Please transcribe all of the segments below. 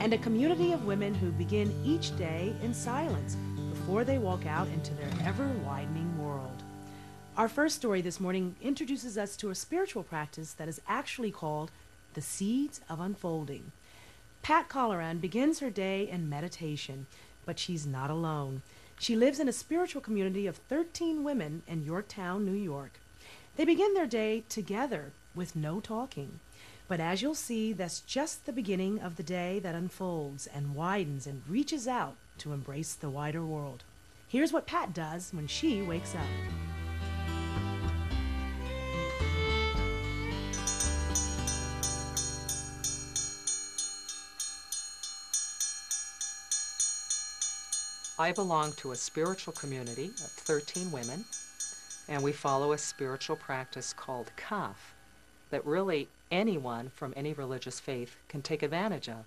and a community of women who begin each day in silence before they walk out into their ever-widening world. Our first story this morning introduces us to a spiritual practice that is actually called the Seeds of Unfolding. Pat Colleran begins her day in meditation, but she's not alone. She lives in a spiritual community of 13 women in Yorktown, New York. They begin their day together with no talking. But as you'll see, that's just the beginning of the day that unfolds and widens and reaches out to embrace the wider world. Here's what Pat does when she wakes up. I belong to a spiritual community of 13 women, and we follow a spiritual practice called Cafh that really anyone from any religious faith can take advantage of.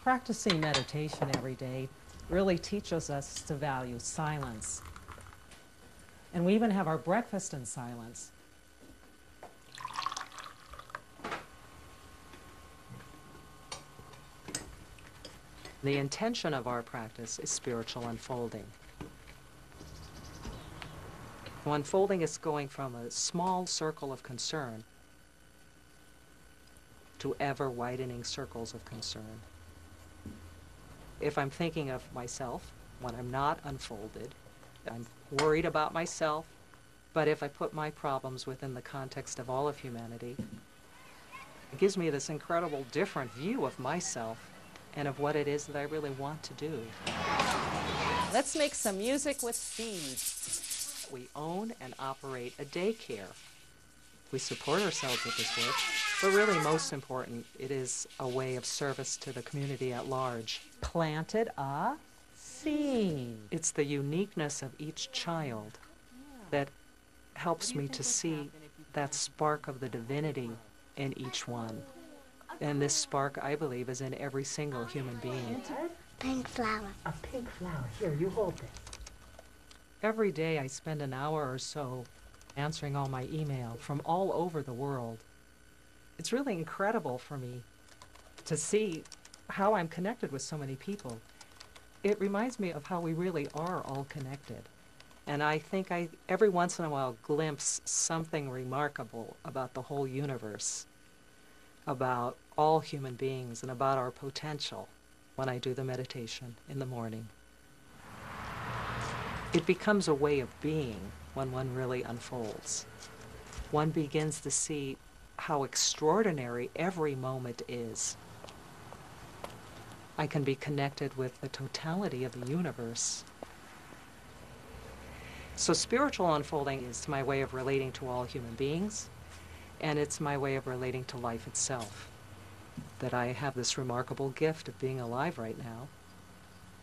Practicing meditation every day really teaches us to value silence. And we even have our breakfast in silence. The intention of our practice is spiritual unfolding. Unfolding is going from a small circle of concern to ever-widening circles of concern. If I'm thinking of myself, when I'm not unfolded, I'm worried about myself, but if I put my problems within the context of all of humanity, it gives me this incredible different view of myself and of what it is that I really want to do. Let's make some music with seeds. We own and operate a daycare. We support ourselves with this work, but really most important, it is a way of service to the community at large. Planted a seed. It's the uniqueness of each child that helps me to see that spark of the divinity in each one. And this spark, I believe, is in every single human being. Pink flower. A pink flower. Here, you hold this. Every day I spend an hour or so answering all my email from all over the world. It's really incredible for me to see how I'm connected with so many people. It reminds me of how we really are all connected. And I think I, every once in a while, glimpse something remarkable about the whole universe, about all human beings, and about our potential when I do the meditation in the morning. It becomes a way of being when one really unfolds. One begins to see how extraordinary every moment is. I can be connected with the totality of the universe. So spiritual unfolding is my way of relating to all human beings, and it's my way of relating to life itself. That I have this remarkable gift of being alive right now,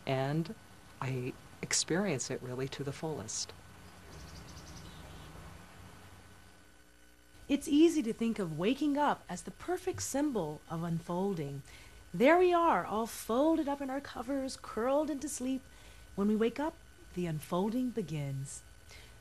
and I experience it really to the fullest. It's easy to think of waking up as the perfect symbol of unfolding. There we are, all folded up in our covers, curled into sleep. When we wake up, the unfolding begins.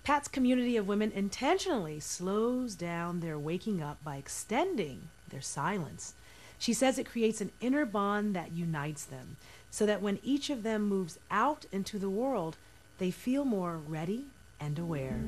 Pat's community of women intentionally slows down their waking up by extending their silence. She says it creates an inner bond that unites them, so that when each of them moves out into the world, they feel more ready and aware.